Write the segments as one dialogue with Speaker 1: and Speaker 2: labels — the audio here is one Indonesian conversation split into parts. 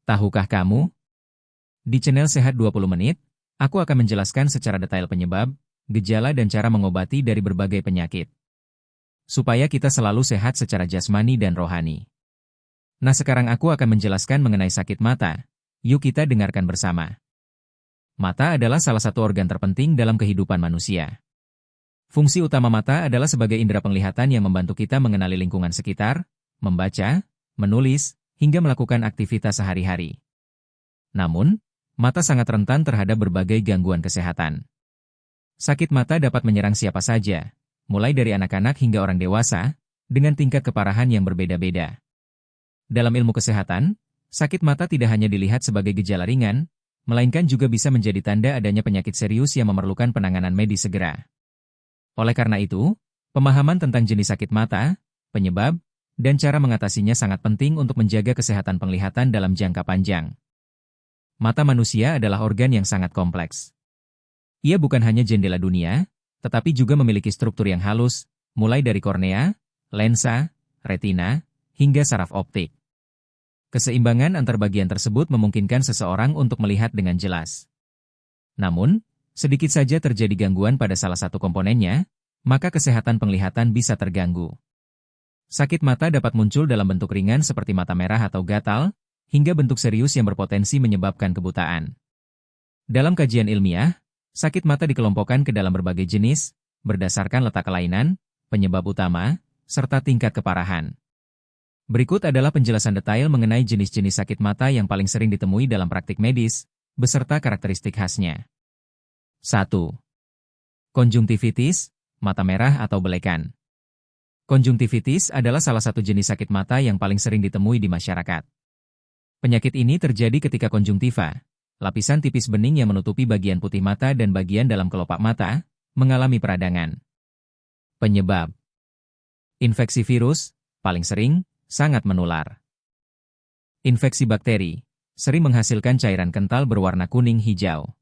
Speaker 1: Tahukah kamu? Di channel Sehat 20 Menit, aku akan menjelaskan secara detail penyebab, gejala dan cara mengobati dari berbagai penyakit. Supaya kita selalu sehat secara jasmani dan rohani. Nah, sekarang aku akan menjelaskan mengenai sakit mata. Yuk kita dengarkan bersama. Mata adalah salah satu organ terpenting dalam kehidupan manusia. Fungsi utama mata adalah sebagai indera penglihatan yang membantu kita mengenali lingkungan sekitar, membaca, menulis, hingga melakukan aktivitas sehari-hari. Namun, mata sangat rentan terhadap berbagai gangguan kesehatan. Sakit mata dapat menyerang siapa saja, mulai dari anak-anak hingga orang dewasa, dengan tingkat keparahan yang berbeda-beda. Dalam ilmu kesehatan, sakit mata tidak hanya dilihat sebagai gejala ringan, melainkan juga bisa menjadi tanda adanya penyakit serius yang memerlukan penanganan medis segera. Oleh karena itu, pemahaman tentang jenis sakit mata, penyebab, dan cara mengatasinya sangat penting untuk menjaga kesehatan penglihatan dalam jangka panjang. Mata manusia adalah organ yang sangat kompleks. Ia bukan hanya jendela dunia, tetapi juga memiliki struktur yang halus, mulai dari kornea, lensa, retina, hingga saraf optik. Keseimbangan antar bagian tersebut memungkinkan seseorang untuk melihat dengan jelas. Namun, sedikit saja terjadi gangguan pada salah satu komponennya, maka kesehatan penglihatan bisa terganggu. Sakit mata dapat muncul dalam bentuk ringan seperti mata merah atau gatal, hingga bentuk serius yang berpotensi menyebabkan kebutaan. Dalam kajian ilmiah, sakit mata dikelompokkan ke dalam berbagai jenis, berdasarkan letak kelainan, penyebab utama, serta tingkat keparahan. Berikut adalah penjelasan detail mengenai jenis-jenis sakit mata yang paling sering ditemui dalam praktik medis, beserta karakteristik khasnya. 1. Konjungtivitis, mata merah atau belekan. Konjungtivitis adalah salah satu jenis sakit mata yang paling sering ditemui di masyarakat. Penyakit ini terjadi ketika konjungtiva, lapisan tipis bening yang menutupi bagian putih mata dan bagian dalam kelopak mata, mengalami peradangan. Penyebab: infeksi virus, paling sering, sangat menular. Infeksi bakteri, sering menghasilkan cairan kental berwarna kuning-hijau.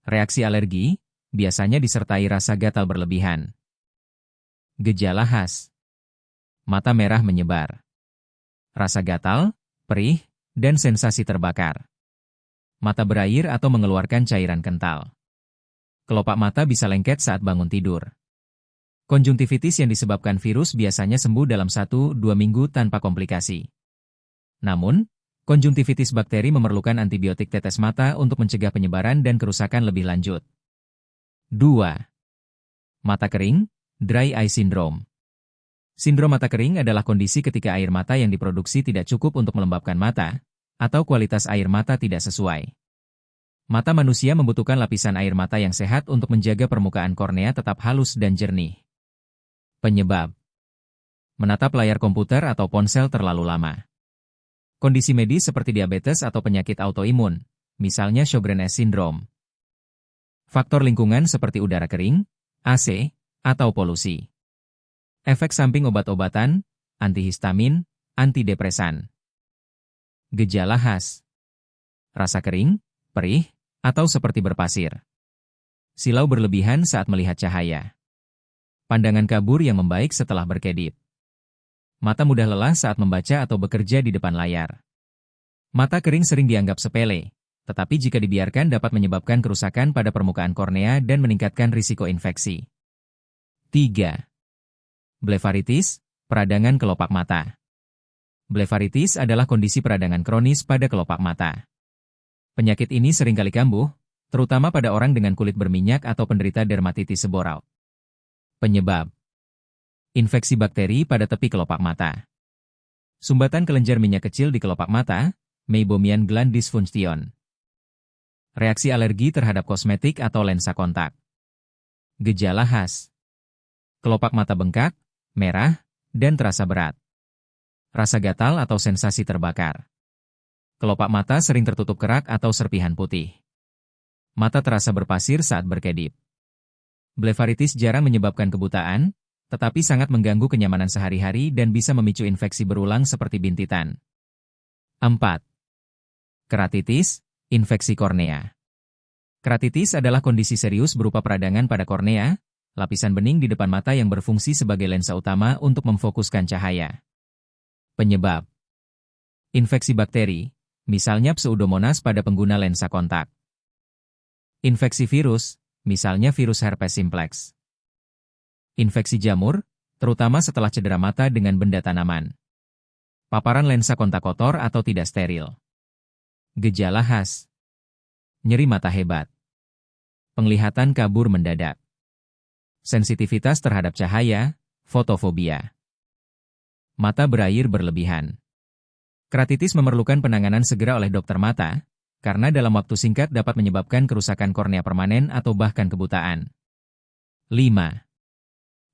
Speaker 1: Reaksi alergi, biasanya disertai rasa gatal berlebihan. Gejala khas: mata merah menyebar, rasa gatal, perih, dan sensasi terbakar. Mata berair atau mengeluarkan cairan kental. Kelopak mata bisa lengket saat bangun tidur. Konjungtivitis yang disebabkan virus biasanya sembuh dalam 1-2 minggu tanpa komplikasi. Namun, konjungtivitis bakteri memerlukan antibiotik tetes mata untuk mencegah penyebaran dan kerusakan lebih lanjut. 2. Mata kering, dry eye syndrome. Sindrom mata kering adalah kondisi ketika air mata yang diproduksi tidak cukup untuk melembabkan mata, atau kualitas air mata tidak sesuai. Mata manusia membutuhkan lapisan air mata yang sehat untuk menjaga permukaan kornea tetap halus dan jernih. Penyebab: menatap layar komputer atau ponsel terlalu lama. Kondisi medis seperti diabetes atau penyakit autoimun, misalnya Sjogren's syndrome. Faktor lingkungan seperti udara kering, AC, atau polusi. Efek samping obat-obatan, antihistamin, antidepresan. Gejala khas: rasa kering, perih, atau seperti berpasir. Silau berlebihan saat melihat cahaya. Pandangan kabur yang membaik setelah berkedip. Mata mudah lelah saat membaca atau bekerja di depan layar. Mata kering sering dianggap sepele, tetapi jika dibiarkan dapat menyebabkan kerusakan pada permukaan kornea dan meningkatkan risiko infeksi. 3. Blefaritis, peradangan kelopak mata. Blefaritis adalah kondisi peradangan kronis pada kelopak mata. Penyakit ini seringkali kambuh, terutama pada orang dengan kulit berminyak atau penderita dermatitis seborrheic. Penyebab: infeksi bakteri pada tepi kelopak mata. Sumbatan kelenjar minyak kecil di kelopak mata, Meibomian gland dysfunction. Reaksi alergi terhadap kosmetik atau lensa kontak. Gejala khas: kelopak mata bengkak, merah, dan terasa berat. Rasa gatal atau sensasi terbakar. Kelopak mata sering tertutup kerak atau serpihan putih. Mata terasa berpasir saat berkedip. Blefaritis jarang menyebabkan kebutaan, tetapi sangat mengganggu kenyamanan sehari-hari dan bisa memicu infeksi berulang seperti bintitan. 4. Keratitis, infeksi kornea. Keratitis adalah kondisi serius berupa peradangan pada kornea, lapisan bening di depan mata yang berfungsi sebagai lensa utama untuk memfokuskan cahaya. Penyebab: infeksi bakteri, misalnya Pseudomonas pada pengguna lensa kontak. Infeksi virus, misalnya virus herpes simplex. Infeksi jamur, terutama setelah cedera mata dengan benda tanaman. Paparan lensa kontak kotor atau tidak steril. Gejala khas. Nyeri mata hebat. Penglihatan kabur mendadak. Sensitivitas terhadap cahaya, fotofobia. Mata berair berlebihan. Keratitis memerlukan penanganan segera oleh dokter mata, karena dalam waktu singkat dapat menyebabkan kerusakan kornea permanen atau bahkan kebutaan. 5.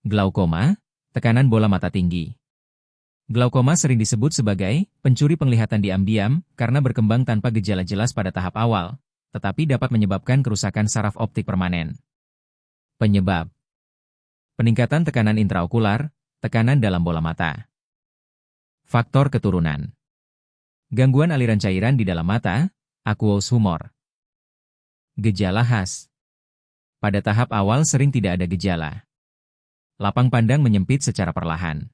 Speaker 1: Glaukoma, tekanan bola mata tinggi. Glaukoma sering disebut sebagai pencuri penglihatan diam-diam karena berkembang tanpa gejala jelas pada tahap awal, tetapi dapat menyebabkan kerusakan saraf optik permanen. Penyebab: peningkatan tekanan intraokular, tekanan dalam bola mata. Faktor keturunan: gangguan aliran cairan di dalam mata, aqueous humor. Gejala khas: pada tahap awal sering tidak ada gejala. Lapang pandang menyempit secara perlahan.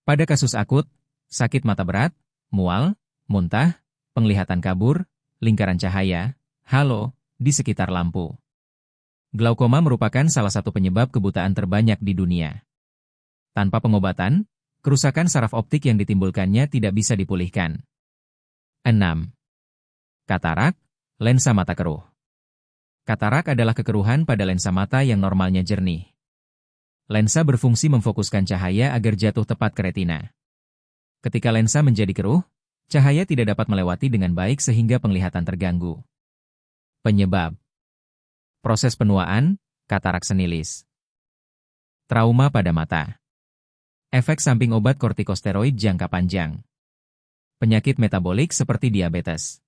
Speaker 1: Pada kasus akut, sakit mata berat, mual, muntah, penglihatan kabur, lingkaran cahaya, halo, di sekitar lampu. Glaukoma merupakan salah satu penyebab kebutaan terbanyak di dunia. Tanpa pengobatan, kerusakan saraf optik yang ditimbulkannya tidak bisa dipulihkan. 6. Katarak, lensa mata keruh. Katarak adalah kekeruhan pada lensa mata yang normalnya jernih. Lensa berfungsi memfokuskan cahaya agar jatuh tepat ke retina. Ketika lensa menjadi keruh, cahaya tidak dapat melewati dengan baik sehingga penglihatan terganggu. Penyebab: proses penuaan, katarak senilis. Trauma pada mata. Efek samping obat kortikosteroid jangka panjang. Penyakit metabolik seperti diabetes.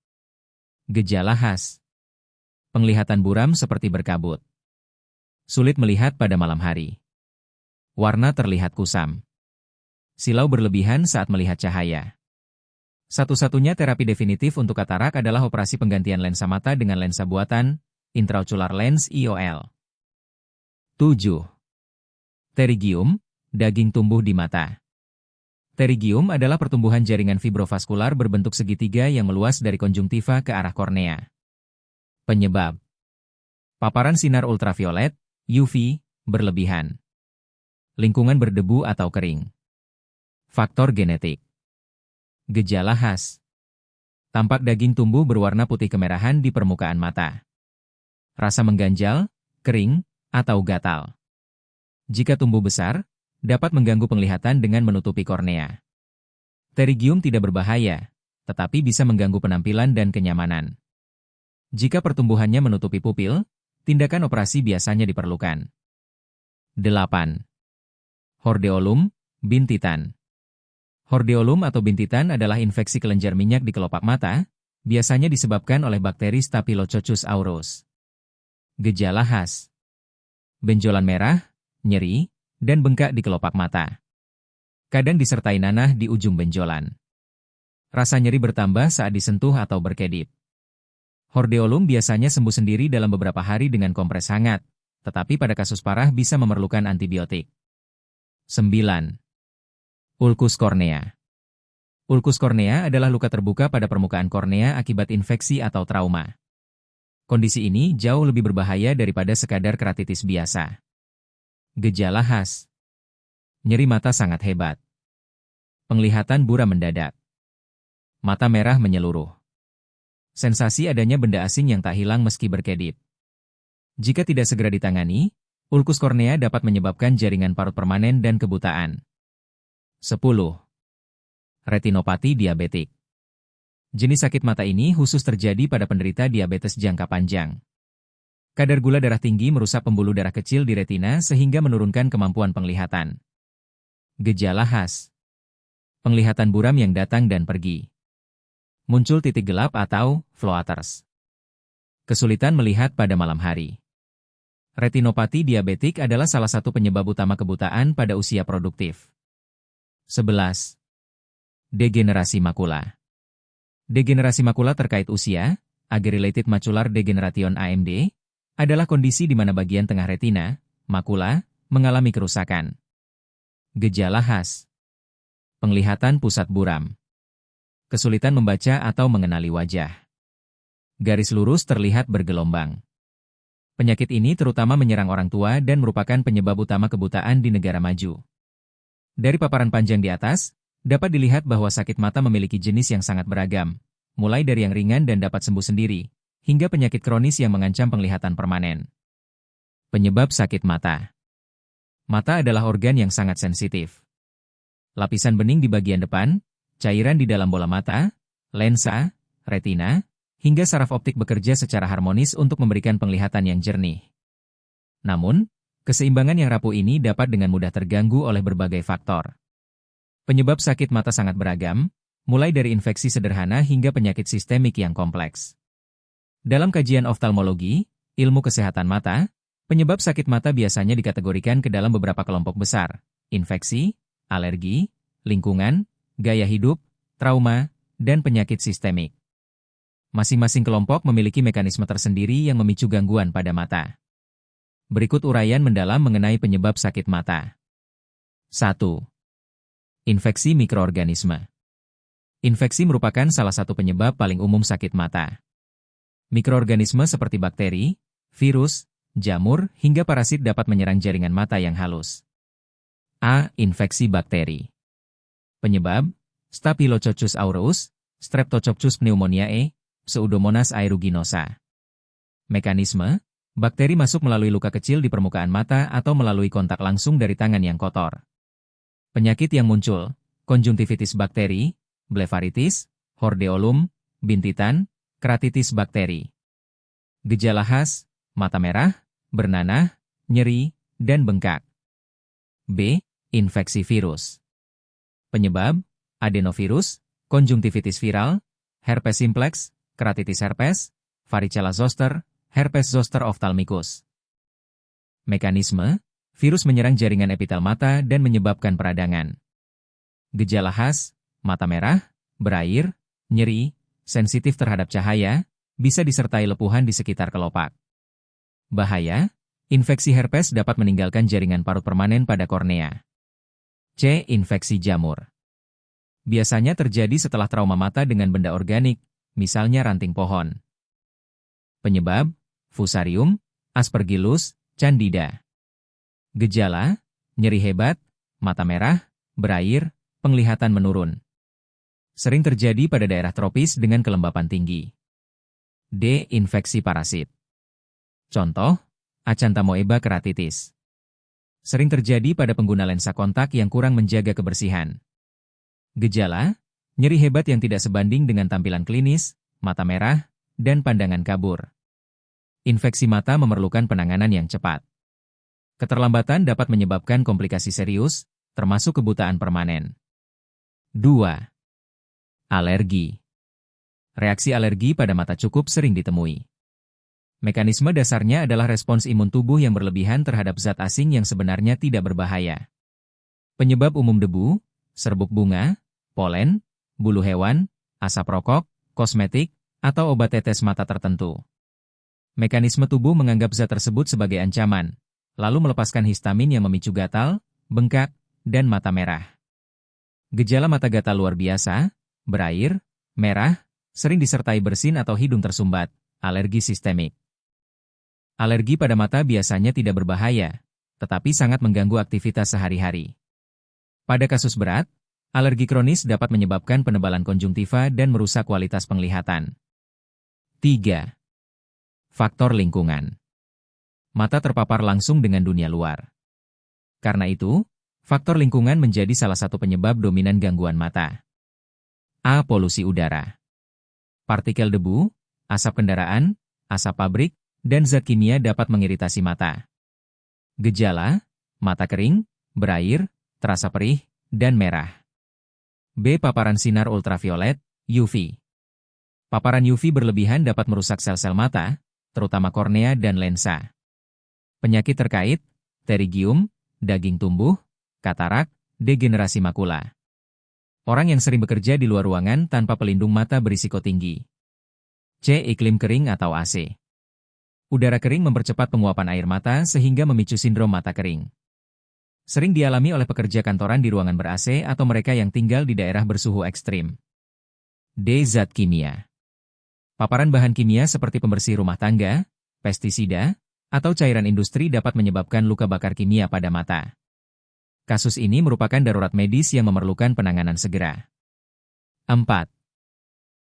Speaker 1: Gejala khas: penglihatan buram seperti berkabut. Sulit melihat pada malam hari. Warna terlihat kusam. Silau berlebihan saat melihat cahaya. Satu-satunya terapi definitif untuk katarak adalah operasi penggantian lensa mata dengan lensa buatan, intraocular lens IOL. 7. Pterygium, daging tumbuh di mata. Pterygium adalah pertumbuhan jaringan fibrovaskular berbentuk segitiga yang meluas dari konjungtiva ke arah kornea. Penyebab: paparan sinar ultraviolet, UV, berlebihan. Lingkungan berdebu atau kering. Faktor genetik. Gejala khas: tampak daging tumbuh berwarna putih kemerahan di permukaan mata. Rasa mengganjal, kering, atau gatal. Jika tumbuh besar, dapat mengganggu penglihatan dengan menutupi kornea. Pterygium tidak berbahaya, tetapi bisa mengganggu penampilan dan kenyamanan. Jika pertumbuhannya menutupi pupil, tindakan operasi biasanya diperlukan. 8. Hordeolum, bintitan. Hordeolum atau bintitan adalah infeksi kelenjar minyak di kelopak mata, biasanya disebabkan oleh bakteri Staphylococcus aureus. Gejala khas: benjolan merah, nyeri, dan bengkak di kelopak mata. Kadang disertai nanah di ujung benjolan. Rasa nyeri bertambah saat disentuh atau berkedip. Hordeolum biasanya sembuh sendiri dalam beberapa hari dengan kompres hangat, tetapi pada kasus parah bisa memerlukan antibiotik. 9. Ulkus kornea. Ulkus kornea adalah luka terbuka pada permukaan kornea akibat infeksi atau trauma. Kondisi ini jauh lebih berbahaya daripada sekadar keratitis biasa. Gejala khas: nyeri mata sangat hebat. Penglihatan buram mendadak. Mata merah menyeluruh. Sensasi adanya benda asing yang tak hilang meski berkedip. Jika tidak segera ditangani, ulkus kornea dapat menyebabkan jaringan parut permanen dan kebutaan. 10. Retinopati diabetik. Jenis sakit mata ini khusus terjadi pada penderita diabetes jangka panjang. Kadar gula darah tinggi merusak pembuluh darah kecil di retina sehingga menurunkan kemampuan penglihatan. Gejala khas: penglihatan buram yang datang dan pergi. Muncul titik gelap atau floaters. Kesulitan melihat pada malam hari. Retinopati diabetik adalah salah satu penyebab utama kebutaan pada usia produktif. 11. Degenerasi makula. Degenerasi makula terkait usia, age-related macular degeneration AMD, adalah kondisi di mana bagian tengah retina, makula, mengalami kerusakan. Gejala khas: penglihatan pusat buram. kesulitan membaca atau mengenali wajah. Garis lurus terlihat bergelombang. Penyakit ini terutama menyerang orang tua dan merupakan penyebab utama kebutaan di negara maju. Dari paparan panjang di atas, dapat dilihat bahwa sakit mata memiliki jenis yang sangat beragam, mulai dari yang ringan dan dapat sembuh sendiri, hingga penyakit kronis yang mengancam penglihatan permanen. Penyebab sakit mata. Mata adalah organ yang sangat sensitif. Lapisan bening di bagian depan, cairan di dalam bola mata, lensa, retina, hingga saraf optik bekerja secara harmonis untuk memberikan penglihatan yang jernih. Namun, keseimbangan yang rapuh ini dapat dengan mudah terganggu oleh berbagai faktor. Penyebab sakit mata sangat beragam, mulai dari infeksi sederhana hingga penyakit sistemik yang kompleks. Dalam kajian oftalmologi, ilmu kesehatan mata, penyebab sakit mata biasanya dikategorikan ke dalam beberapa kelompok besar: infeksi, alergi, lingkungan, gaya hidup, trauma, dan penyakit sistemik. Masing-masing kelompok memiliki mekanisme tersendiri yang memicu gangguan pada mata. Berikut uraian mendalam mengenai penyebab sakit mata. 1. Infeksi mikroorganisme. Infeksi merupakan salah satu penyebab paling umum sakit mata. Mikroorganisme seperti bakteri, virus, jamur, hingga parasit dapat menyerang jaringan mata yang halus. A. Infeksi bakteri. Penyebab: Staphylococcus aureus, Streptococcus pneumoniae, Pseudomonas aeruginosa. Mekanisme: bakteri masuk melalui luka kecil di permukaan mata atau melalui kontak langsung dari tangan yang kotor. Penyakit yang muncul: konjungtivitis bakteri, blefaritis, hordeolum, bintitan, keratitis bakteri. Gejala khas: mata merah, bernanah, nyeri, dan bengkak. B. Infeksi virus. Penyebab: adenovirus, konjungtivitis viral, herpes simplex, keratitis herpes, varicella zoster, herpes zoster ophthalmicus. Mekanisme: virus menyerang jaringan epitel mata dan menyebabkan peradangan. Gejala khas: mata merah, berair, nyeri, sensitif terhadap cahaya, bisa disertai lepuhan di sekitar kelopak. Bahaya: infeksi herpes dapat meninggalkan jaringan parut permanen pada kornea. C. Infeksi jamur. Biasanya terjadi setelah trauma mata dengan benda organik, misalnya ranting pohon. Penyebab: fusarium, aspergillus, candida. Gejala: nyeri hebat, mata merah, berair, penglihatan menurun. Sering terjadi pada daerah tropis dengan kelembapan tinggi. D. Infeksi parasit. Contoh: Acanthamoeba keratitis. Sering terjadi pada pengguna lensa kontak yang kurang menjaga kebersihan. Gejala: nyeri hebat yang tidak sebanding dengan tampilan klinis, mata merah, dan pandangan kabur. Infeksi mata memerlukan penanganan yang cepat. Keterlambatan dapat menyebabkan komplikasi serius, termasuk kebutaan permanen. 2. Alergi. Reaksi alergi pada mata cukup sering ditemui. Mekanisme dasarnya adalah respons imun tubuh yang berlebihan terhadap zat asing yang sebenarnya tidak berbahaya. Penyebab umum debu, serbuk bunga, polen, bulu hewan, asap rokok, kosmetik, atau obat tetes mata tertentu. Mekanisme tubuh menganggap zat tersebut sebagai ancaman, lalu melepaskan histamin yang memicu gatal, bengkak, dan mata merah. Gejala mata gatal luar biasa, berair, merah, sering disertai bersin atau hidung tersumbat, alergi sistemik. Alergi pada mata biasanya tidak berbahaya, tetapi sangat mengganggu aktivitas sehari-hari. Pada kasus berat, alergi kronis dapat menyebabkan penebalan konjungtiva dan merusak kualitas penglihatan. 3. Faktor lingkungan. Mata terpapar langsung dengan dunia luar. Karena itu, faktor lingkungan menjadi salah satu penyebab dominan gangguan mata. A. Polusi udara. Partikel debu, asap kendaraan, asap pabrik, dan zat kimia dapat mengiritasi mata. Gejala: mata kering, berair, terasa perih, dan merah. B. Paparan sinar ultraviolet, UV. Paparan UV berlebihan dapat merusak sel-sel mata, terutama kornea dan lensa. Penyakit terkait: pterygium, daging tumbuh, katarak, degenerasi makula. Orang yang sering bekerja di luar ruangan tanpa pelindung mata berisiko tinggi. C. Iklim kering atau AC. Udara kering mempercepat penguapan air mata sehingga memicu sindrom mata kering. Sering dialami oleh pekerja kantoran di ruangan ber-AC atau mereka yang tinggal di daerah bersuhu ekstrim. D. Zat kimia. Paparan bahan kimia seperti pembersih rumah tangga, pestisida, atau cairan industri dapat menyebabkan luka bakar kimia pada mata. Kasus ini merupakan darurat medis yang memerlukan penanganan segera. 4.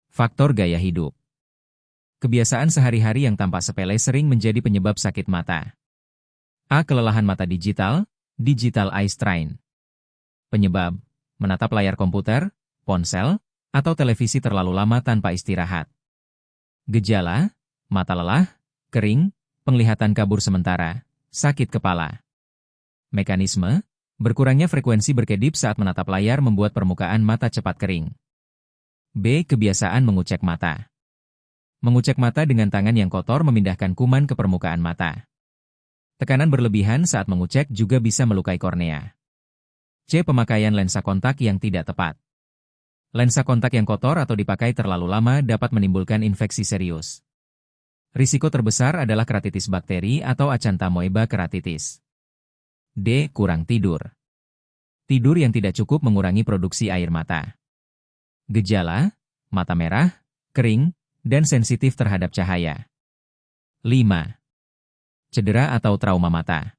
Speaker 1: Faktor gaya hidup. Kebiasaan sehari-hari yang tampak sepele sering menjadi penyebab sakit mata. A. Kelelahan mata digital, digital eye strain. Penyebab, menatap layar komputer, ponsel, atau televisi terlalu lama tanpa istirahat. Gejala, mata lelah, kering, penglihatan kabur sementara, sakit kepala. Mekanisme, berkurangnya frekuensi berkedip saat menatap layar membuat permukaan mata cepat kering. B. Kebiasaan mengucek mata. Mengucek mata dengan tangan yang kotor memindahkan kuman ke permukaan mata. Tekanan berlebihan saat mengucek juga bisa melukai kornea. C. Pemakaian lensa kontak yang tidak tepat. Lensa kontak yang kotor atau dipakai terlalu lama dapat menimbulkan infeksi serius. Risiko terbesar adalah keratitis bakteri atau Acanthamoeba keratitis. D. Kurang tidur. Tidur yang tidak cukup mengurangi produksi air mata. Gejala, mata merah, kering, dan sensitif terhadap cahaya. 5. Cedera atau trauma mata.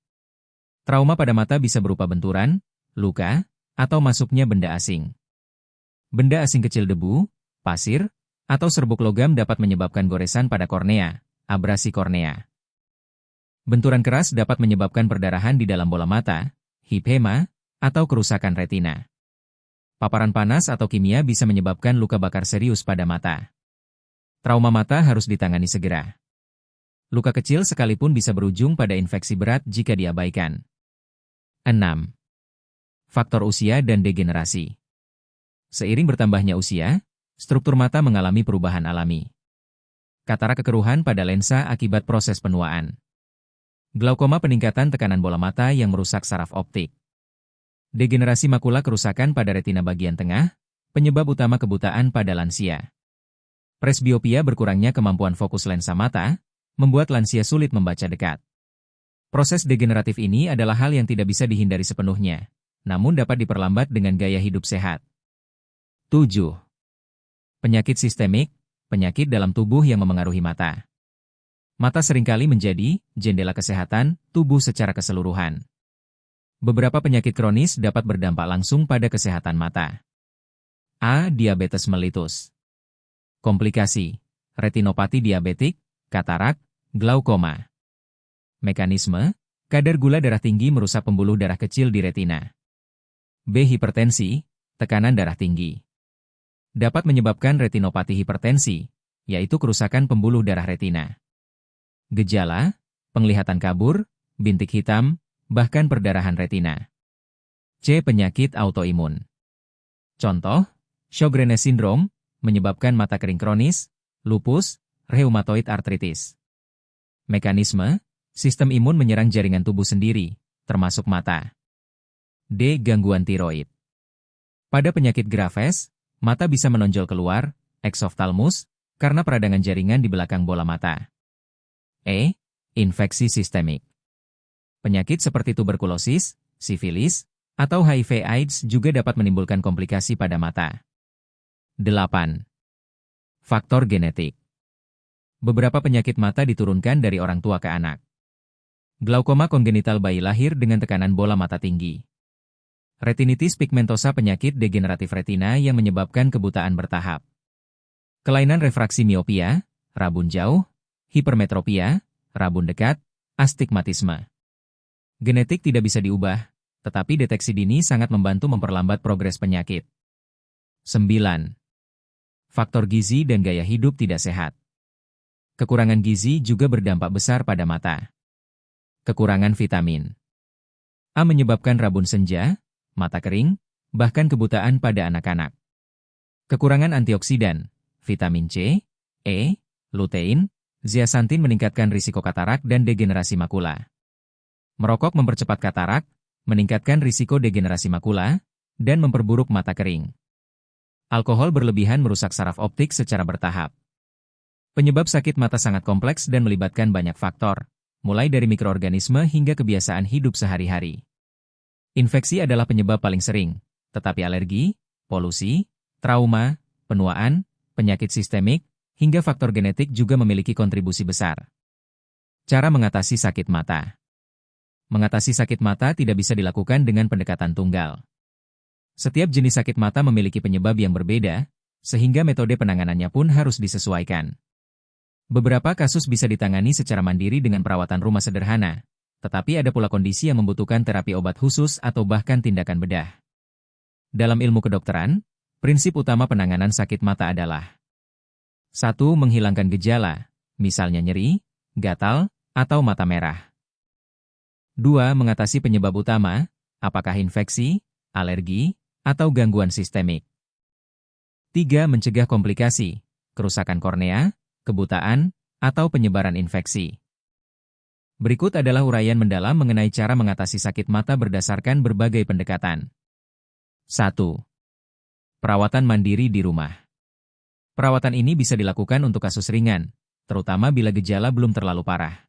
Speaker 1: Trauma pada mata bisa berupa benturan, luka, atau masuknya benda asing. Benda asing kecil debu, pasir, atau serbuk logam dapat menyebabkan goresan pada kornea, abrasi kornea. Benturan keras dapat menyebabkan perdarahan di dalam bola mata, hipema, atau kerusakan retina. Paparan panas atau kimia bisa menyebabkan luka bakar serius pada mata. Trauma mata harus ditangani segera. Luka kecil sekalipun bisa berujung pada infeksi berat jika diabaikan. 6. Faktor usia dan degenerasi. Seiring bertambahnya usia, struktur mata mengalami perubahan alami. Katarak kekeruhan pada lensa akibat proses penuaan. Glaukoma peningkatan tekanan bola mata yang merusak saraf optik. Degenerasi makula kerusakan pada retina bagian tengah, penyebab utama kebutaan pada lansia. Presbiopia berkurangnya kemampuan fokus lensa mata, membuat lansia sulit membaca dekat. Proses degeneratif ini adalah hal yang tidak bisa dihindari sepenuhnya, namun dapat diperlambat dengan gaya hidup sehat. 7. Penyakit sistemik, penyakit dalam tubuh yang memengaruhi mata. Mata seringkali menjadi jendela kesehatan tubuh secara keseluruhan. Beberapa penyakit kronis dapat berdampak langsung pada kesehatan mata. A. Diabetes mellitus. Komplikasi, retinopati diabetik, katarak, glaukoma. Mekanisme, kadar gula darah tinggi merusak pembuluh darah kecil di retina. B. Hipertensi, tekanan darah tinggi. Dapat menyebabkan retinopati hipertensi, yaitu kerusakan pembuluh darah retina. Gejala, penglihatan kabur, bintik hitam, bahkan perdarahan retina. C. Penyakit autoimun. Contoh, Sjogren's syndrome, menyebabkan mata kering kronis, lupus, rheumatoid arthritis. Mekanisme, sistem imun menyerang jaringan tubuh sendiri, termasuk mata. D. Gangguan tiroid. Pada penyakit Graves, mata bisa menonjol keluar, eksoftalmus, karena peradangan jaringan di belakang bola mata. E. Infeksi sistemik. Penyakit seperti tuberkulosis, sifilis, atau HIV/AIDS juga dapat menimbulkan komplikasi pada mata. 8. Faktor genetik. Beberapa penyakit mata diturunkan dari orang tua ke anak. Glaukoma kongenital bayi lahir dengan tekanan bola mata tinggi. Retinitis pigmentosa penyakit degeneratif retina yang menyebabkan kebutaan bertahap. Kelainan refraksi miopia, rabun jauh, hipermetropia, rabun dekat, astigmatisme. Genetik tidak bisa diubah, tetapi deteksi dini sangat membantu memperlambat progres penyakit. 9. Faktor gizi dan gaya hidup tidak sehat. Kekurangan gizi juga berdampak besar pada mata. Kekurangan vitamin A menyebabkan rabun senja, mata kering, bahkan kebutaan pada anak-anak. Kekurangan antioksidan, vitamin C, E, lutein, zeaxanthin meningkatkan risiko katarak dan degenerasi makula. Merokok mempercepat katarak, meningkatkan risiko degenerasi makula, dan memperburuk mata kering. Alkohol berlebihan merusak saraf optik secara bertahap. Penyebab sakit mata sangat kompleks dan melibatkan banyak faktor, mulai dari mikroorganisme hingga kebiasaan hidup sehari-hari. Infeksi adalah penyebab paling sering, tetapi alergi, polusi, trauma, penuaan, penyakit sistemik, hingga faktor genetik juga memiliki kontribusi besar. Cara mengatasi sakit mata. Mengatasi sakit mata tidak bisa dilakukan dengan pendekatan tunggal. Setiap jenis sakit mata memiliki penyebab yang berbeda, sehingga metode penanganannya pun harus disesuaikan. Beberapa kasus bisa ditangani secara mandiri dengan perawatan rumah sederhana, tetapi ada pula kondisi yang membutuhkan terapi obat khusus atau bahkan tindakan bedah. Dalam ilmu kedokteran, prinsip utama penanganan sakit mata adalah 1. Menghilangkan gejala, misalnya nyeri, gatal, atau mata merah. 2. Mengatasi penyebab utama, apakah infeksi, alergi, atau gangguan sistemik. 3. Mencegah komplikasi, kerusakan kornea, kebutaan, atau penyebaran infeksi. Berikut adalah uraian mendalam mengenai cara mengatasi sakit mata berdasarkan berbagai pendekatan. 1. Perawatan mandiri di rumah. Perawatan ini bisa dilakukan untuk kasus ringan, terutama bila gejala belum terlalu parah.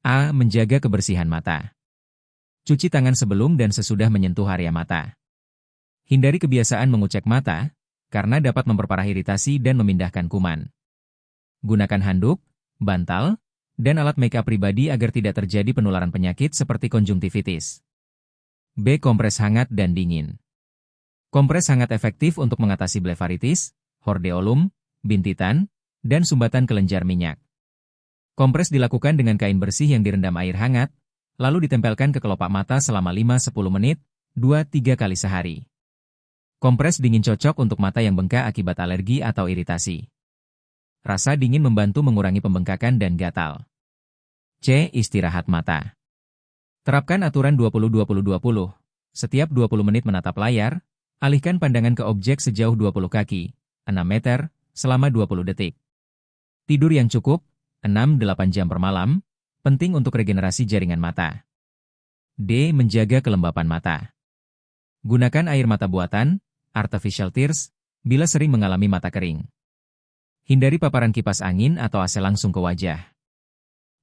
Speaker 1: A. Menjaga kebersihan mata. Cuci tangan sebelum dan sesudah menyentuh area mata. Hindari kebiasaan mengucek mata, karena dapat memperparah iritasi dan memindahkan kuman. Gunakan handuk, bantal, dan alat make up pribadi agar tidak terjadi penularan penyakit seperti konjungtivitis. B. Kompres hangat dan dingin. Kompres sangat efektif untuk mengatasi blefaritis, hordeolum, bintitan, dan sumbatan kelenjar minyak. Kompres dilakukan dengan kain bersih yang direndam air hangat, lalu ditempelkan ke kelopak mata selama 5-10 menit, 2-3 kali sehari. Kompres dingin cocok untuk mata yang bengkak akibat alergi atau iritasi. Rasa dingin membantu mengurangi pembengkakan dan gatal. C. Istirahat mata. Terapkan aturan 20-20-20. Setiap 20 menit menatap layar, alihkan pandangan ke objek sejauh 20 kaki, 6 meter, selama 20 detik. Tidur yang cukup, 6-8 jam per malam, penting untuk regenerasi jaringan mata. D. Menjaga kelembapan mata. Gunakan air mata buatan, artificial tears, bila sering mengalami mata kering. Hindari paparan kipas angin atau AC langsung ke wajah.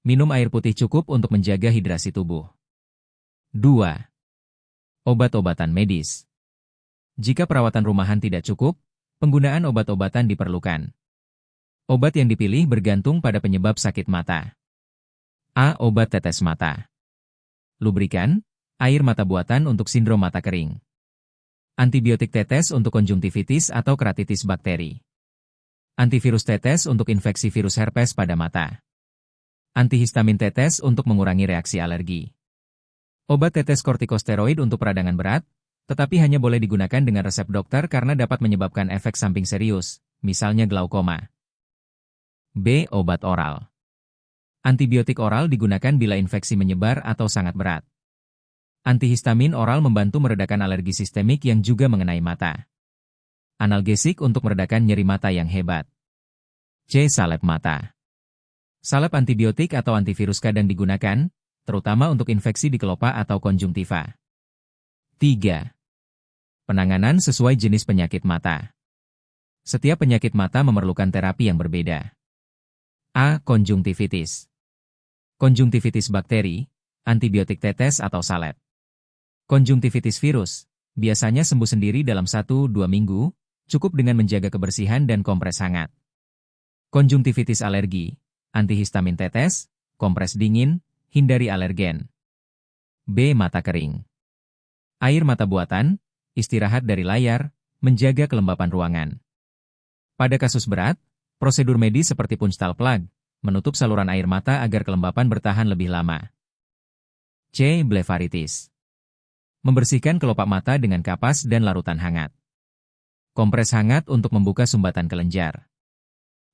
Speaker 1: Minum air putih cukup untuk menjaga hidrasi tubuh. 2. Obat-obatan medis. Jika perawatan rumahan tidak cukup, penggunaan obat-obatan diperlukan. Obat yang dipilih bergantung pada penyebab sakit mata. A. Obat tetes mata. Lubrikan, air mata buatan untuk sindrom mata kering. Antibiotik tetes untuk konjungtivitis atau keratitis bakteri. Antivirus tetes untuk infeksi virus herpes pada mata. Antihistamin tetes untuk mengurangi reaksi alergi. Obat tetes kortikosteroid untuk peradangan berat, tetapi hanya boleh digunakan dengan resep dokter karena dapat menyebabkan efek samping serius, misalnya glaukoma. B. Obat oral. Antibiotik oral digunakan bila infeksi menyebar atau sangat berat. Antihistamin oral membantu meredakan alergi sistemik yang juga mengenai mata. Analgesik untuk meredakan nyeri mata yang hebat. C. Salep mata. Salep antibiotik atau antivirus kadang digunakan, terutama untuk infeksi di kelopak atau konjungtiva. 3. Penanganan sesuai jenis penyakit mata. Setiap penyakit mata memerlukan terapi yang berbeda. A. Konjungtivitis. Konjungtivitis bakteri, antibiotik tetes atau salep. Konjungtivitis virus, biasanya sembuh sendiri dalam 1-2 minggu, cukup dengan menjaga kebersihan dan kompres hangat. Konjungtivitis alergi, antihistamin tetes, kompres dingin, hindari alergen. B. Mata kering. Air mata buatan, istirahat dari layar, menjaga kelembapan ruangan. Pada kasus berat, prosedur medis seperti punchtal plug, menutup saluran air mata agar kelembapan bertahan lebih lama. C. Blefaritis. Membersihkan kelopak mata dengan kapas dan larutan hangat. Kompres hangat untuk membuka sumbatan kelenjar.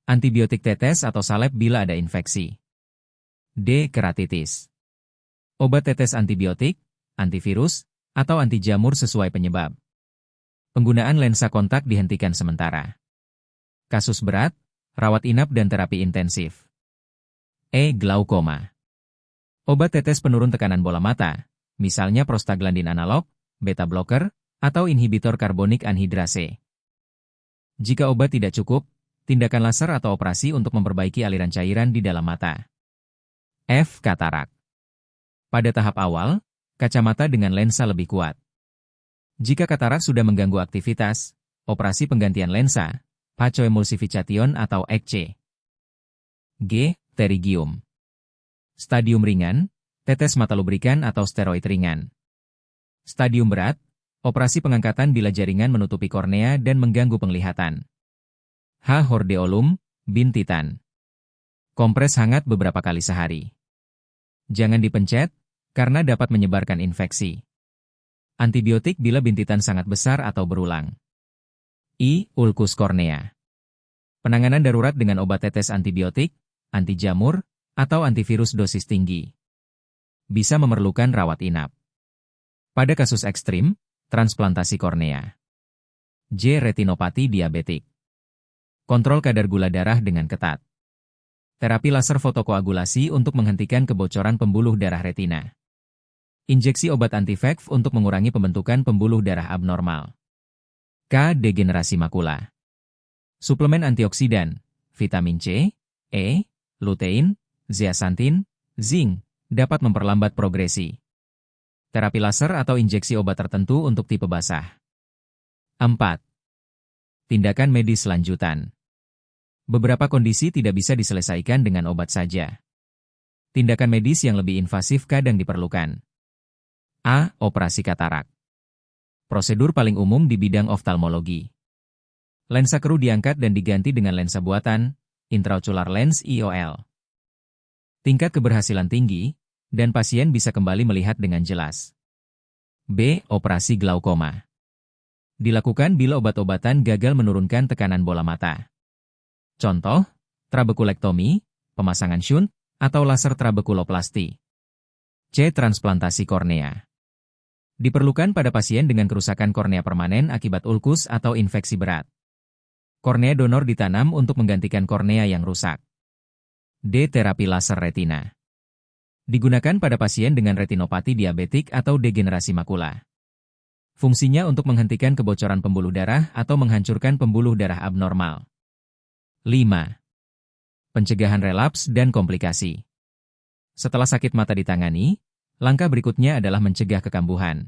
Speaker 1: Antibiotik tetes atau salep bila ada infeksi. D. Keratitis. Obat tetes antibiotik, antivirus, atau anti jamur sesuai penyebab. Penggunaan lensa kontak dihentikan sementara. Kasus berat, rawat inap dan terapi intensif. E. Glaukoma. Obat tetes penurun tekanan bola mata, misalnya prostaglandin analog, beta blocker, atau inhibitor karbonik anhidrase. Jika obat tidak cukup, tindakan laser atau operasi untuk memperbaiki aliran cairan di dalam mata. F. Katarak. Pada tahap awal, kacamata dengan lensa lebih kuat. Jika katarak sudah mengganggu aktivitas, operasi penggantian lensa, phacoemulsification atau ECC. G. Pterygium. Stadium ringan, tetes mata lubrikan atau steroid ringan. Stadium berat, operasi pengangkatan bila jaringan menutupi kornea dan mengganggu penglihatan. H. Hordeolum, bintitan. Kompres hangat beberapa kali sehari. Jangan dipencet, karena dapat menyebarkan infeksi. Antibiotik bila bintitan sangat besar atau berulang. I. Ulkus kornea. Penanganan darurat dengan obat tetes antibiotik, anti jamur, atau antivirus dosis tinggi. Bisa memerlukan rawat inap. Pada kasus ekstrim, transplantasi kornea. J. Retinopati diabetik. Kontrol kadar gula darah dengan ketat. Terapi laser fotokoagulasi untuk menghentikan kebocoran pembuluh darah retina. Injeksi obat anti-VEGF untuk mengurangi pembentukan pembuluh darah abnormal. K. Degenerasi makula. Suplemen antioksidan, vitamin C, E, lutein, zeaxanthin, zinc, dapat memperlambat progresi. Terapi laser atau injeksi obat tertentu untuk tipe basah. 4. Tindakan medis lanjutan. Beberapa kondisi tidak bisa diselesaikan dengan obat saja. Tindakan medis yang lebih invasif kadang diperlukan. A. Operasi katarak. Prosedur paling umum di bidang oftalmologi. Lensa keru diangkat dan diganti dengan lensa buatan, intraocular lens IOL. Tingkat keberhasilan tinggi, dan pasien bisa kembali melihat dengan jelas. B. Operasi glaukoma. Dilakukan bila obat-obatan gagal menurunkan tekanan bola mata. Contoh, trabekulektomi, pemasangan shunt, atau laser trabekuloplasti. C. Transplantasi kornea. Diperlukan pada pasien dengan kerusakan kornea permanen akibat ulkus atau infeksi berat. Kornea donor ditanam untuk menggantikan kornea yang rusak. D. Terapi laser retina. Digunakan pada pasien dengan retinopati diabetik atau degenerasi makula. Fungsinya untuk menghentikan kebocoran pembuluh darah atau menghancurkan pembuluh darah abnormal. 5. Pencegahan relaps dan komplikasi. Setelah sakit mata ditangani, langkah berikutnya adalah mencegah kekambuhan.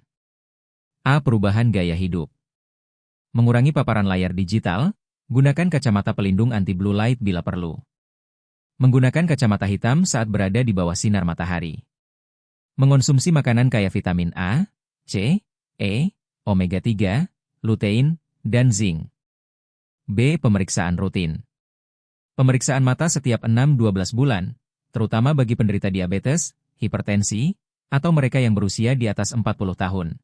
Speaker 1: A. Perubahan gaya hidup. Mengurangi paparan layar digital, gunakan kacamata pelindung anti-blue light bila perlu. Menggunakan kacamata hitam saat berada di bawah sinar matahari. Mengonsumsi makanan kaya vitamin A, C, E, omega 3, lutein, dan zinc. B. Pemeriksaan rutin. Pemeriksaan mata setiap 6-12 bulan, terutama bagi penderita diabetes, hipertensi, atau mereka yang berusia di atas 40 tahun.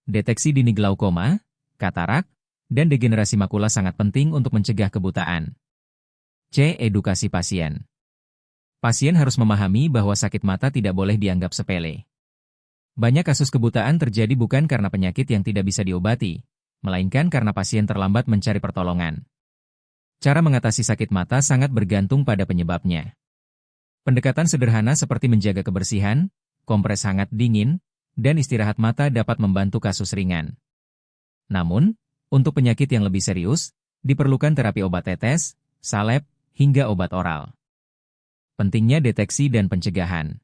Speaker 1: Deteksi dini glaukoma, katarak, dan degenerasi makula sangat penting untuk mencegah kebutaan. C. Edukasi pasien. Pasien harus memahami bahwa sakit mata tidak boleh dianggap sepele. Banyak kasus kebutaan terjadi bukan karena penyakit yang tidak bisa diobati, melainkan karena pasien terlambat mencari pertolongan. Cara mengatasi sakit mata sangat bergantung pada penyebabnya. Pendekatan sederhana seperti menjaga kebersihan, kompres hangat dingin, dan istirahat mata dapat membantu kasus ringan. Namun, untuk penyakit yang lebih serius, diperlukan terapi obat tetes, salep, hingga obat oral. Pentingnya deteksi dan pencegahan.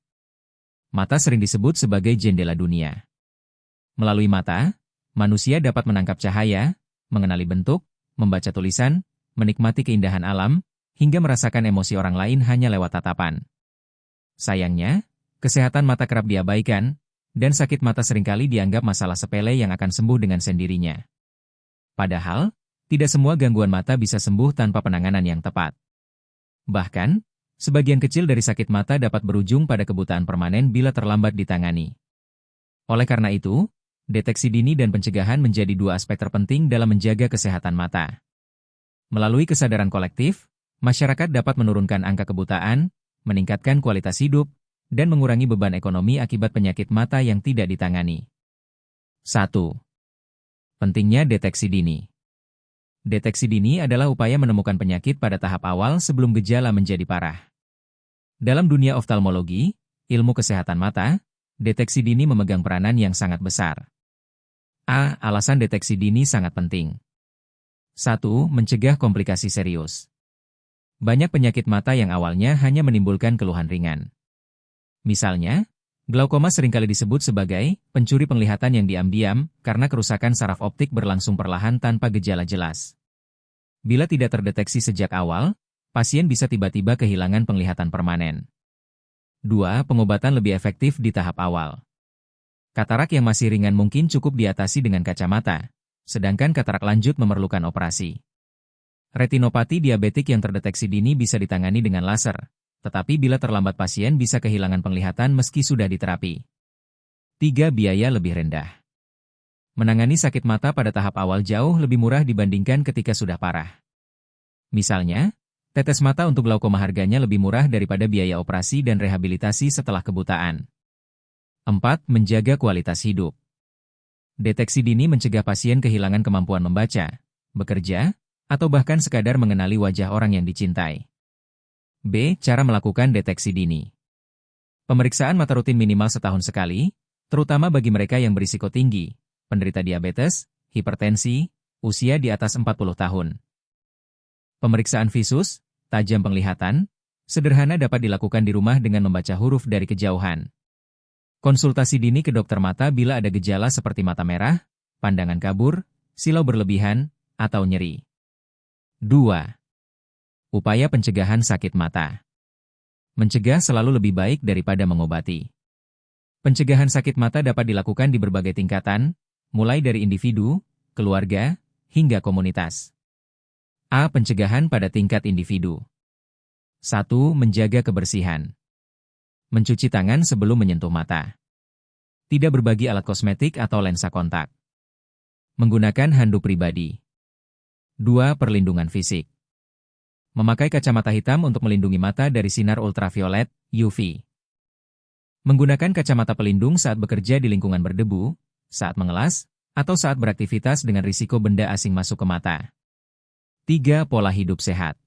Speaker 1: Mata sering disebut sebagai jendela dunia. Melalui mata, manusia dapat menangkap cahaya, mengenali bentuk, membaca tulisan, menikmati keindahan alam, hingga merasakan emosi orang lain hanya lewat tatapan. Sayangnya, kesehatan mata kerap diabaikan, dan sakit mata seringkali dianggap masalah sepele yang akan sembuh dengan sendirinya. Padahal, tidak semua gangguan mata bisa sembuh tanpa penanganan yang tepat. Bahkan, sebagian kecil dari sakit mata dapat berujung pada kebutaan permanen bila terlambat ditangani. Oleh karena itu, deteksi dini dan pencegahan menjadi dua aspek terpenting dalam menjaga kesehatan mata. Melalui kesadaran kolektif, masyarakat dapat menurunkan angka kebutaan, meningkatkan kualitas hidup, dan mengurangi beban ekonomi akibat penyakit mata yang tidak ditangani. 1. Pentingnya deteksi dini. Deteksi dini adalah upaya menemukan penyakit pada tahap awal sebelum gejala menjadi parah. Dalam dunia oftalmologi, ilmu kesehatan mata, deteksi dini memegang peranan yang sangat besar. A. Alasan deteksi dini sangat penting. 1. Mencegah komplikasi serius. Banyak penyakit mata yang awalnya hanya menimbulkan keluhan ringan. Misalnya, glaukoma seringkali disebut sebagai pencuri penglihatan yang diam-diam karena kerusakan saraf optik berlangsung perlahan tanpa gejala jelas. Bila tidak terdeteksi sejak awal, pasien bisa tiba-tiba kehilangan penglihatan permanen. 2. Pengobatan lebih efektif di tahap awal. Katarak yang masih ringan mungkin cukup diatasi dengan kacamata, sedangkan katarak lanjut memerlukan operasi. Retinopati diabetik yang terdeteksi dini bisa ditangani dengan laser, tetapi bila terlambat pasien bisa kehilangan penglihatan meski sudah diterapi. 3. Biaya lebih rendah. Menangani sakit mata pada tahap awal jauh lebih murah dibandingkan ketika sudah parah. Misalnya, tetes mata untuk glaukoma harganya lebih murah daripada biaya operasi dan rehabilitasi setelah kebutaan. 4. Menjaga kualitas hidup. Deteksi dini mencegah pasien kehilangan kemampuan membaca, bekerja, atau bahkan sekadar mengenali wajah orang yang dicintai. B. Cara melakukan deteksi dini. Pemeriksaan mata rutin minimal setahun sekali, terutama bagi mereka yang berisiko tinggi, penderita diabetes, hipertensi, usia di atas 40 tahun. Pemeriksaan visus, tajam penglihatan, sederhana dapat dilakukan di rumah dengan membaca huruf dari kejauhan. Konsultasi dini ke dokter mata bila ada gejala seperti mata merah, pandangan kabur, silau berlebihan, atau nyeri. 2. Upaya pencegahan sakit mata. Mencegah selalu lebih baik daripada mengobati. Pencegahan sakit mata dapat dilakukan di berbagai tingkatan, mulai dari individu, keluarga, hingga komunitas. A. Pencegahan pada tingkat individu. 1. Menjaga kebersihan. Mencuci tangan sebelum menyentuh mata. Tidak berbagi alat kosmetik atau lensa kontak. Menggunakan handuk pribadi. 2. Perlindungan fisik. Memakai kacamata hitam untuk melindungi mata dari sinar ultraviolet, UV. Menggunakan kacamata pelindung saat bekerja di lingkungan berdebu, saat mengelas, atau saat beraktivitas dengan risiko benda asing masuk ke mata. 3. Pola hidup sehat.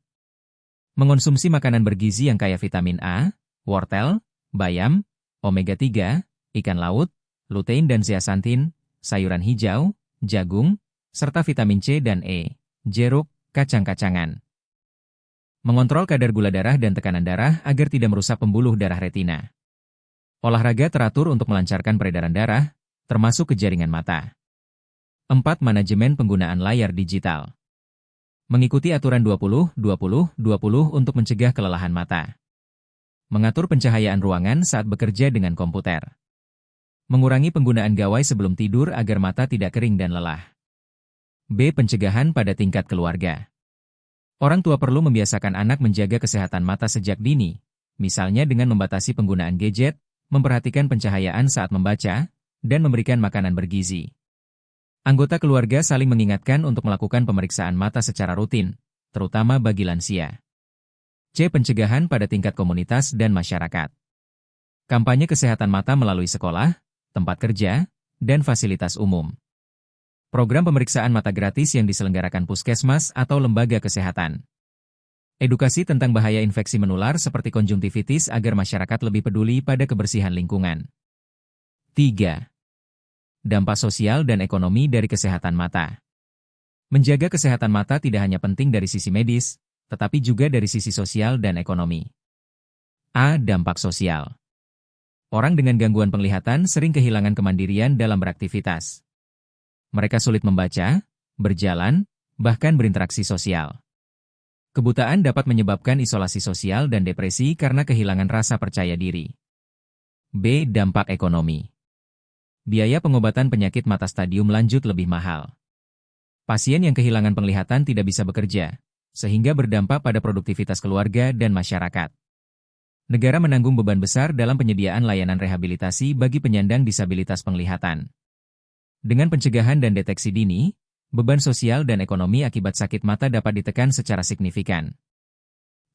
Speaker 1: Mengonsumsi makanan bergizi yang kaya vitamin A, wortel, bayam, omega 3, ikan laut, lutein dan zeaxanthin, sayuran hijau, jagung, serta vitamin C dan E, jeruk, kacang-kacangan. Mengontrol kadar gula darah dan tekanan darah agar tidak merusak pembuluh darah retina. Olahraga teratur untuk melancarkan peredaran darah, termasuk ke jaringan mata. 4. Manajemen penggunaan layar digital. Mengikuti aturan 20-20-20 untuk mencegah kelelahan mata. Mengatur pencahayaan ruangan saat bekerja dengan komputer. Mengurangi penggunaan gawai sebelum tidur agar mata tidak kering dan lelah. B. Pencegahan pada tingkat keluarga. Orang tua perlu membiasakan anak menjaga kesehatan mata sejak dini, misalnya dengan membatasi penggunaan gadget, memperhatikan pencahayaan saat membaca, dan memberikan makanan bergizi. Anggota keluarga saling mengingatkan untuk melakukan pemeriksaan mata secara rutin, terutama bagi lansia. C. Pencegahan pada tingkat komunitas dan masyarakat. Kampanye kesehatan mata melalui sekolah, tempat kerja, dan fasilitas umum. Program pemeriksaan mata gratis yang diselenggarakan puskesmas atau lembaga kesehatan. Edukasi tentang bahaya infeksi menular seperti konjungtivitis agar masyarakat lebih peduli pada kebersihan lingkungan. 3. Dampak sosial dan ekonomi dari kesehatan mata. Menjaga kesehatan mata tidak hanya penting dari sisi medis, tetapi juga dari sisi sosial dan ekonomi. A. Dampak sosial. Orang dengan gangguan penglihatan sering kehilangan kemandirian dalam beraktivitas. Mereka sulit membaca, berjalan, bahkan berinteraksi sosial. Kebutaan dapat menyebabkan isolasi sosial dan depresi karena kehilangan rasa percaya diri. B. Dampak ekonomi. Biaya pengobatan penyakit mata stadium lanjut lebih mahal. Pasien yang kehilangan penglihatan tidak bisa bekerja, sehingga berdampak pada produktivitas keluarga dan masyarakat. Negara menanggung beban besar dalam penyediaan layanan rehabilitasi bagi penyandang disabilitas penglihatan. Dengan pencegahan dan deteksi dini, beban sosial dan ekonomi akibat sakit mata dapat ditekan secara signifikan.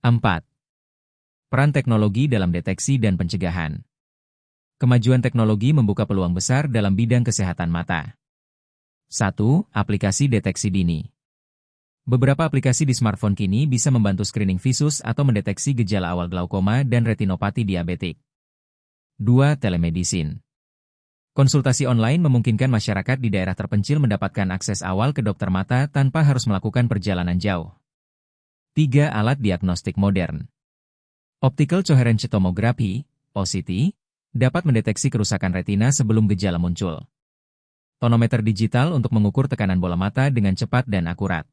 Speaker 1: 4. Peran teknologi dalam deteksi dan pencegahan. Kemajuan teknologi membuka peluang besar dalam bidang kesehatan mata. 1. Aplikasi deteksi dini. Beberapa aplikasi di smartphone kini bisa membantu screening visus atau mendeteksi gejala awal glaukoma dan retinopati diabetik. 2. Telemedicine. Konsultasi online memungkinkan masyarakat di daerah terpencil mendapatkan akses awal ke dokter mata tanpa harus melakukan perjalanan jauh. 3. Alat diagnostik modern. Optical Coherence Tomography, OCT, dapat mendeteksi kerusakan retina sebelum gejala muncul. Tonometer digital untuk mengukur tekanan bola mata dengan cepat dan akurat.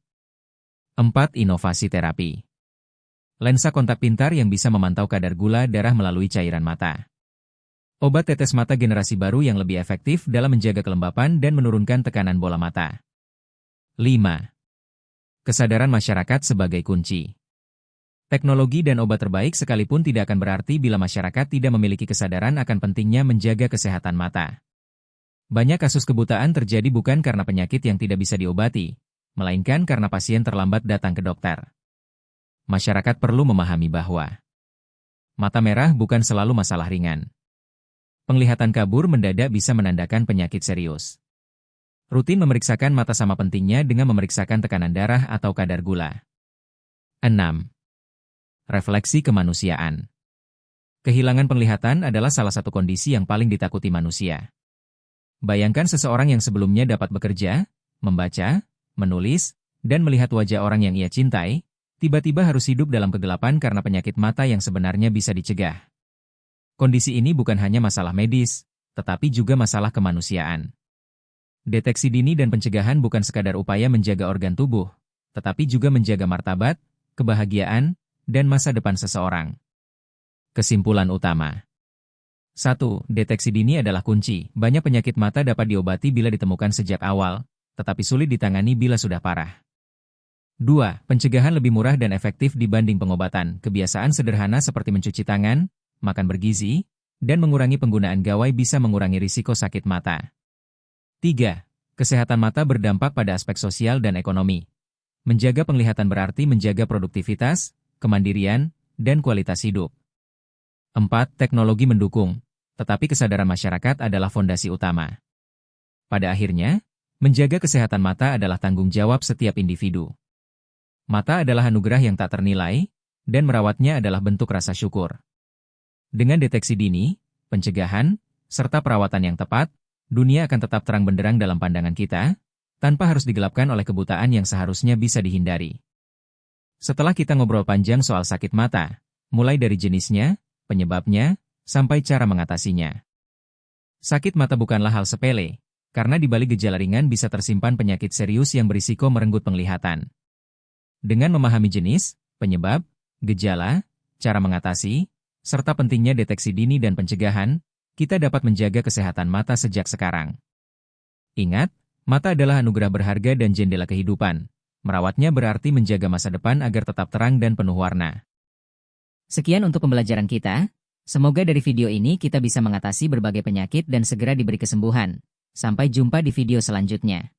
Speaker 1: 4. Inovasi terapi. Lensa kontak pintar yang bisa memantau kadar gula darah melalui cairan mata. Obat tetes mata generasi baru yang lebih efektif dalam menjaga kelembapan dan menurunkan tekanan bola mata. 5. Kesadaran masyarakat sebagai kunci. Teknologi dan obat terbaik sekalipun tidak akan berarti bila masyarakat tidak memiliki kesadaran akan pentingnya menjaga kesehatan mata. Banyak kasus kebutaan terjadi bukan karena penyakit yang tidak bisa diobati, melainkan karena pasien terlambat datang ke dokter. Masyarakat perlu memahami bahwa mata merah bukan selalu masalah ringan. Penglihatan kabur mendadak bisa menandakan penyakit serius. Rutin memeriksakan mata sama pentingnya dengan memeriksakan tekanan darah atau kadar gula. 6. Refleksi kemanusiaan. Kehilangan penglihatan adalah salah satu kondisi yang paling ditakuti manusia. Bayangkan seseorang yang sebelumnya dapat bekerja, membaca, menulis, dan melihat wajah orang yang ia cintai, tiba-tiba harus hidup dalam kegelapan karena penyakit mata yang sebenarnya bisa dicegah. Kondisi ini bukan hanya masalah medis, tetapi juga masalah kemanusiaan. Deteksi dini dan pencegahan bukan sekadar upaya menjaga organ tubuh, tetapi juga menjaga martabat, kebahagiaan, dan masa depan seseorang. Kesimpulan utama. 1. Deteksi dini adalah kunci. Banyak penyakit mata dapat diobati bila ditemukan sejak awal, tetapi sulit ditangani bila sudah parah. 2. Pencegahan lebih murah dan efektif dibanding pengobatan. Kebiasaan sederhana seperti mencuci tangan, makan bergizi, dan mengurangi penggunaan gawai bisa mengurangi risiko sakit mata. 3. Kesehatan mata berdampak pada aspek sosial dan ekonomi. Menjaga penglihatan berarti menjaga produktivitas, kemandirian, dan kualitas hidup. 4. Teknologi mendukung, tetapi kesadaran masyarakat adalah fondasi utama. Pada akhirnya, menjaga kesehatan mata adalah tanggung jawab setiap individu. Mata adalah anugerah yang tak ternilai, dan merawatnya adalah bentuk rasa syukur. Dengan deteksi dini, pencegahan, serta perawatan yang tepat, dunia akan tetap terang benderang dalam pandangan kita, tanpa harus digelapkan oleh kebutaan yang seharusnya bisa dihindari. Setelah kita ngobrol panjang soal sakit mata, mulai dari jenisnya, penyebabnya, sampai cara mengatasinya. Sakit mata bukanlah hal sepele, karena di balik gejala ringan bisa tersimpan penyakit serius yang berisiko merenggut penglihatan. Dengan memahami jenis, penyebab, gejala, cara mengatasi, serta pentingnya deteksi dini dan pencegahan, kita dapat menjaga kesehatan mata sejak sekarang. Ingat, mata adalah anugerah berharga dan jendela kehidupan. Merawatnya berarti menjaga masa depan agar tetap terang dan penuh warna.
Speaker 2: Sekian untuk pembelajaran kita. Semoga dari video ini kita bisa mengatasi berbagai penyakit dan segera diberi kesembuhan. Sampai jumpa di video selanjutnya.